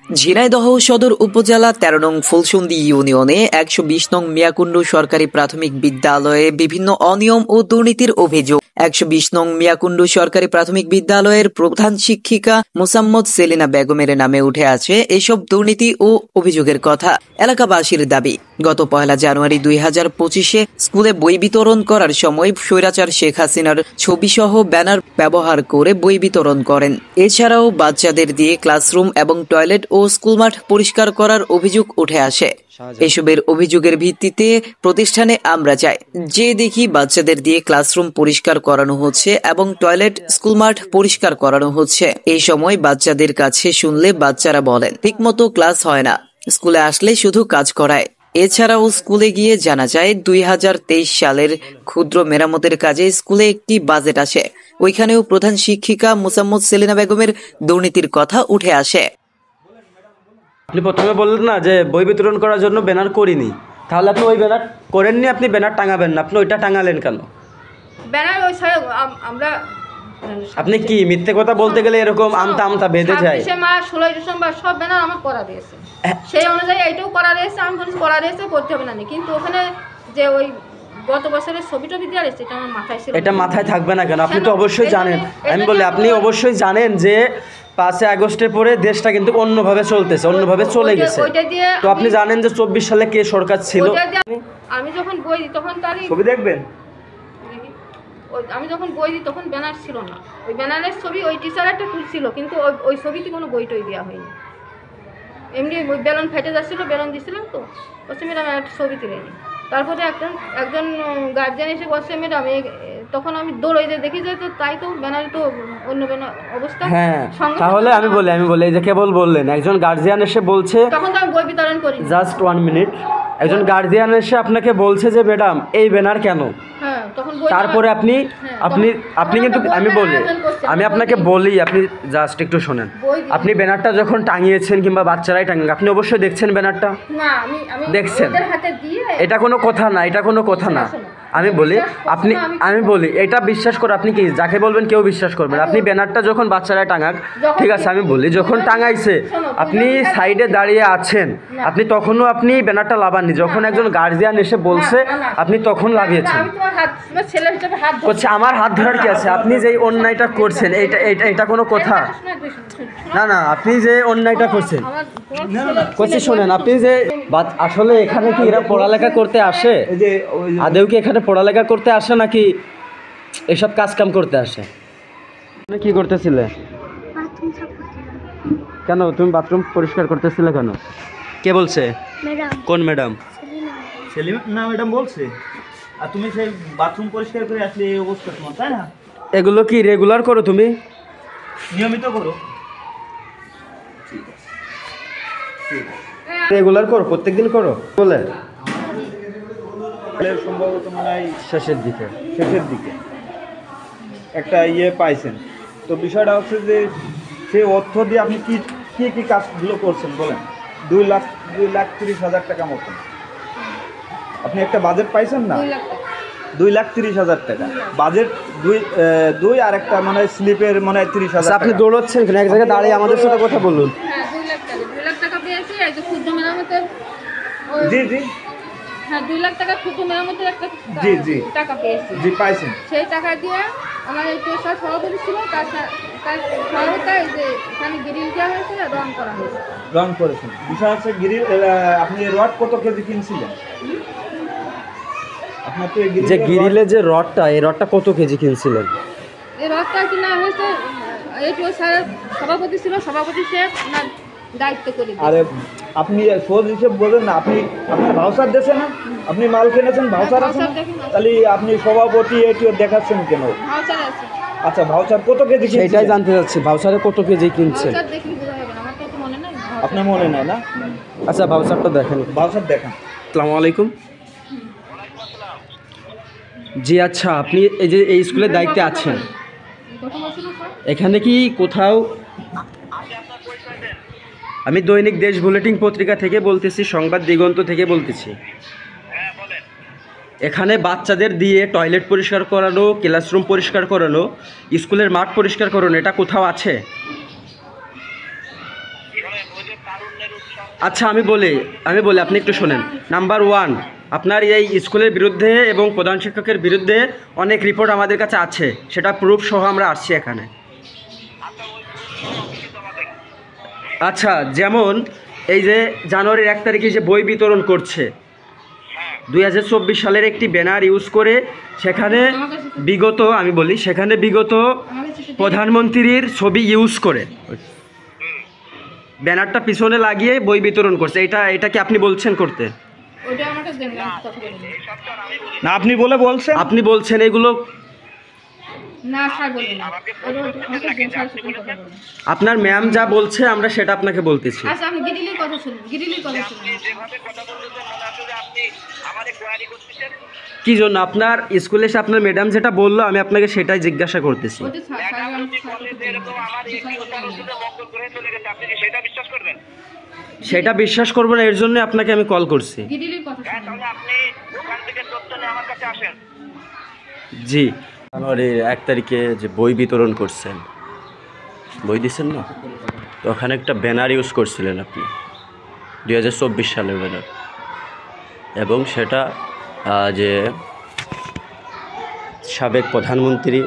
ঝিনাইদহ সদর উপজেলা ১৩ নং ফুলসন্দি ইউনিয়নে ১২০ নং মিয়াকুণ্ড সরকারি প্রাথমিক বিদ্যালয়ে বিভিন্ন অনিয়ম ও দুর্নীতির অভিযোগ। ১২০ নং মিয়াকুণ্ড সরকারি প্রাথমিক বিদ্যালয়ের প্রধান শিক্ষিকা মোসাম্মদ সেলিনা বেগমের নামে উঠে আছে এসব দুর্নীতি ও অভিযোগের কথা। এলাকাবাসীর দাবি, গত ১ জানুয়ারি ২০২৫-এ স্কুলে বই বিতরণ করার সময় স্বৈরাচার শেখ হাসিনার ছবিসহ ব্যানার ব্যবহার করে বই বিতরণ করেন। এছাড়াও বাচ্চাদের দিয়ে ক্লাসরুম এবং টয়লেট ও স্কুল মাঠ পরিষ্কার করার অভিযোগ উঠে আসে। এসবের অভিযোগের ভিত্তিতে প্রতিষ্ঠানে আমরা যাই, যে দেখি বাচ্চাদের দিয়ে ক্লাসরুম পরিষ্কার করানো হচ্ছে এবং টয়লেট স্কুল মাঠ পরিষ্কার করানো হচ্ছে। এই সময় বাচ্চাদের কাছে শুনলে বাচ্চারা বলেন ঠিকমতো ক্লাস হয় না, স্কুলে আসলে শুধু কাজ করায়। এছাড়াও স্কুলে গিয়ে জানা যায় ২০২৩ সালের ক্ষুদ্র মেরামতের কাজে স্কুলে একটি বাজেট আসে, ওইখানেও প্রধান শিক্ষিকা মোসাম্মদ সেলিনা বেগমের দুর্নীতির কথা উঠে আসে। আপনি প্রথমে বললেন না যে বই বিতরণ করার জন্য ব্যানার করিনি, তাহলে আপনি ওই ব্যানার করেননি, আপনি ব্যানার টাঙাবেন না, আপনি ওইটা টাঙালেন কেন? ব্যানার ওই আমরা আপনি কি মিথ্যে কথা বলতে গেলে এরকম আমতা বেঁধে যায়? 16 ডিসেম্বর সব ব্যানার আমার করা দিয়েছে, সেই অনুযায়ী এইটাও করা দিয়েছে। আমি বলছি করা দিয়েছে, করতে হবে না, কিন্তু ওখানে যে ওই গত বছরের ছবিটা দেওয়া রয়েছে এটা আমার মাথায় ছিল। এটা মাথায় থাকবে না কেন? আপনি তো অবশ্যই জানেন, আমি বলি আপনি অবশ্যই জানেন যে 5 আগস্টের পরে দেশটা কিন্তু অন্যভাবে চলতেছে, অন্যভাবে চলে গেছে। তো আপনি জানেন যে 24 সালে কে সরকার ছিল? আমি যখন বই দিই তখন তারই ছবি দেখবেন, আমি যখন বই দিই তখন ব্যানার ছিল না, ওই ব্যানারের ছবি ওই টিচার একটা তুলছিল, কিন্তু ওই ছবিতে কোনো বইটই দেওয়া হয়নি। এমনি ওই বেলুন ফেটে যাচ্ছিল, বেলুন দিয়েছিলাম তো বলছে ম্যাডাম একটা ছবি তুলে নিই। তারপরে একজন গার্জিয়ান এসে বলছে ম্যাডাম, তখন আমি দৌড়ে যে দেখি যে তো তাই তো ব্যানারে তো অন্য অবস্থা। হ্যাঁ, তাহলে আমি বলি এই যে কেবল বললেন একজন গার্জিয়ান এসে বলছে, তখন তো আমি বই বিতরণ করি। জাস্ট 1 মিনিট, একজন গার্জিয়ান এসে আপনাকে বলছে যে ম্যাডাম এই ব্যানার কেন? তারপরে আপনি কিন্তু আমি আপনাকে বলি, আপনি জাস্ট একটু শোনেন। আপনি ব্যানারটা যখন টাঙিয়েছেন কিংবা বাচ্চারাই টাঙিয়ে, আপনি অবশ্যই দেখছেন ব্যানারটা, দেখছেন, এটা কোনো কথা না, এটা কোনো কথা না। আমি বলি এটা বিশ্বাস করে আপনি কি যাকে বলবেন কেউ বিশ্বাস করবেন। আপনি ব্যানারটা যখন বাচ্চারা টাঙাক, ঠিক আছে, আমি বলি যখন টাঙাইছে আপনি সাইডে দাঁড়িয়ে আছেন, আপনি তখনও আপনি ব্যানারটা লাগাননি, যখন একজন গার্জিয়ান এসে বলছে আপনি তখন লাগিয়েছেন। করছে আমার হাত ধরার কি আছে? আপনি যে অন্যায়টা করছেন এটা কোনো কথা না, আপনি যে অন্যায়টা করছেন করছি, শোনেন, আপনি যে আসলে এখানে কি এরা পড়ালেখা করতে আসে? আদেও কি এখানে পড়ালেখা করতে আসে নাকি এসব কাজ কাম করতে আসে? কি করতেছিলে? কেন তুমি বাথরুম পরিষ্কার করতেছিলে কেন? কে বলছে? কোন ম্যাডাম? সেলিম না ম্যাডাম বলছে। আর তুমি সেই বাথরুম পরিষ্কার করে আসলে এই অবস্থা তোমার, তাই না? এগুলো কি রেগুলার করো তুমি? নিয়মিত করো? রেগুলার করো, প্রত্যেকদিন করো বলে? সম্ভবত মনে হয় শেষের দিকে একটা পাইছেন। তো বিষয়টা হচ্ছে যে সেই অর্থ দিয়ে আপনি কি কাজগুলো করছেন বলেন? 2,30,000 টাকা মতন আপনি একটা বাজেট পাইছেন না? 2,30,000 টাকা বাজেট, দুই আর একটা মানে স্লিপের মানে 30,000। আপনি দৌড়চ্ছেন কেন? এক জায়গায় দাঁড়িয়ে আমাদের সাথে কথা বলুন। জি হ্যাঁ, 2 লাখ টাকা ক্ষুদ্র মেরামতের একটা টাকা পেয়েছি। জি পাইছেন। সেই টাকা দিয়ে আমার এই পেশার সভাপতি ছিল, তার সহায়তায় যে এখানে গ্রিল দেওয়া হয়েছে, রং করা হয়েছে। রং করেছেন। বিষয় হচ্ছে গ্রিল, আপনি রড কত কেজি কিনছিলেন? আপনার তো যে গ্রিলের যে রডটা, এই রডটা কত কেজি কিনছিলেন? এই রডটা কিনা হয়েছে, এই স্যারের সভাপতি ছিল, সভাপতি সাহেব ওনার দায়িত্ব করে। আরে আপনি সোজ হিসেবে বলেন না, আপনার ভাউচার দিয়েছেন না? আপনি মাল কিনেছেন, ভাউচার আছে, তাহলে আপনি সভাপতি এটি দেখাচ্ছেন কেন? ভাউচার আছে। আচ্ছা, ভাউচার কত কেজি? সেটাই জানতে চাচ্ছি, ভাউচারে কত কেজি কিনছেন? আপনার মনে নাই না? আচ্ছা, ভাউচারটা দেখেন, ভাউচার দেখান। আসসালামু আলাইকুম। জি আচ্ছা, আপনি এই স্কুলের দায়িত্বে আছেন, এখানে কি কোথাও? আমি দৈনিক দেশ বুলেটিন পত্রিকা থেকে বলতেছি, সংবাদ দিগন্ত থেকে বলতেছি। এখানে বাচ্চাদের দিয়ে টয়লেট পরিষ্কার করানো, ক্লাসরুম পরিষ্কার করানো, স্কুলের মাঠ পরিষ্কার করানো, এটা কোথাও আছে? আচ্ছা আমি বলি আপনি একটু শোনেন। নাম্বার 1, আপনার এই স্কুলের বিরুদ্ধে এবং প্রধান শিক্ষকের বিরুদ্ধে অনেক রিপোর্ট আমাদের কাছে আছে, সেটা প্রুফ সহ আমরা আসছি এখানে। আচ্ছা, যেমন এই যে জানুয়ারির 1 তারিখে যে বই বিতরণ করছে 2024 সালের একটি ব্যানার ইউজ করে, সেখানে বিগত প্রধানমন্ত্রীর ছবি ইউজ করে ব্যানারটা পিছনে লাগিয়ে বই বিতরণ করছে। এটা কি আপনি বলছেন করতে? ওইটা আমাকে দেন না, কথা বলেন না আপনি বলছেন এগুলো না স্যার বলেন না, আমাকে দেন স্যার সাথে কথা বলেন। আপনার ম্যাম যা বলছে আমরা সেটা আপনাকে বলতেছি। আচ্ছা আপনি গিরিলির কথা শুনুন, গিরিলির কথা শুনুন। কি জন্য আপনার স্কুলে এসে আপনার ম্যাডাম যেটা বললো আমি আপনাকে সেটাই জিজ্ঞাসা করতেছি। ওইটা স্যার সেটা বিশ্বাস করবো না, এর জন্য আপনাকে আমি কল করছি। গিরিলির কথা শুনুন। জি, জানুয়ারির 1 তারিখে যে বই বিতরণ করছেন, বই দিচ্ছেন না, তো ওখানে একটা ব্যানার ইউজ করছিলেন আপনি 2024 সালের ব্যানার, এবং সেটা যে সাবেক প্রধানমন্ত্রী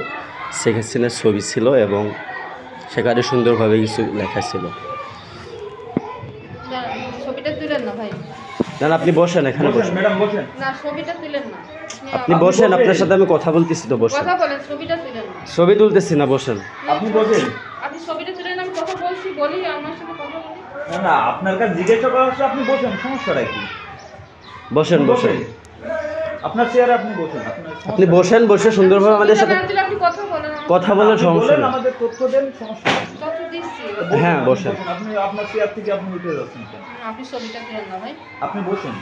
শেখ হাসিনার ছবি ছিল এবং সেখানে সুন্দরভাবে কিছু লেখা ছিল। ছবিটা তুলেন না ভাই। না আপনি বসেন, এখানে বসেন ম্যাডাম বসেন। না ছবিটা তুলেন না, আপনি বসেন, আপনার সাথে আমি কথা বলতেছি তো, বসেন। কথা বলেন, ছবিটা তুলেন না। ছবি তুলতেছি না, বসেন। আপনি বসেন। আপনি ছবিটা তুলেন, আমি কথা বলছি, বলি আমার সাথে কথা বলি। না আপনার কাছে জিজ্ঞাসা করা হচ্ছে, আপনি বসেন, সমস্যাটা কি? বসেন। আপনার চেয়ারে আপনি বসেন। আপনি বসেন, বসে সুন্দরভাবে আমাদের সাথে ছবিটা আপনি কথা বলেন। কথা বলার সমস্যা নেই। আমাদের তথ্য দেন, সমস্যা নেই। তথ্য দিচ্ছি। হ্যাঁ বসেন। আপনি আপনার চেয়ার থেকে আপনি উঠে যাচ্ছেন কেন? আপনি ছবিটা তুলেন না ভাই। আপনি বসেন।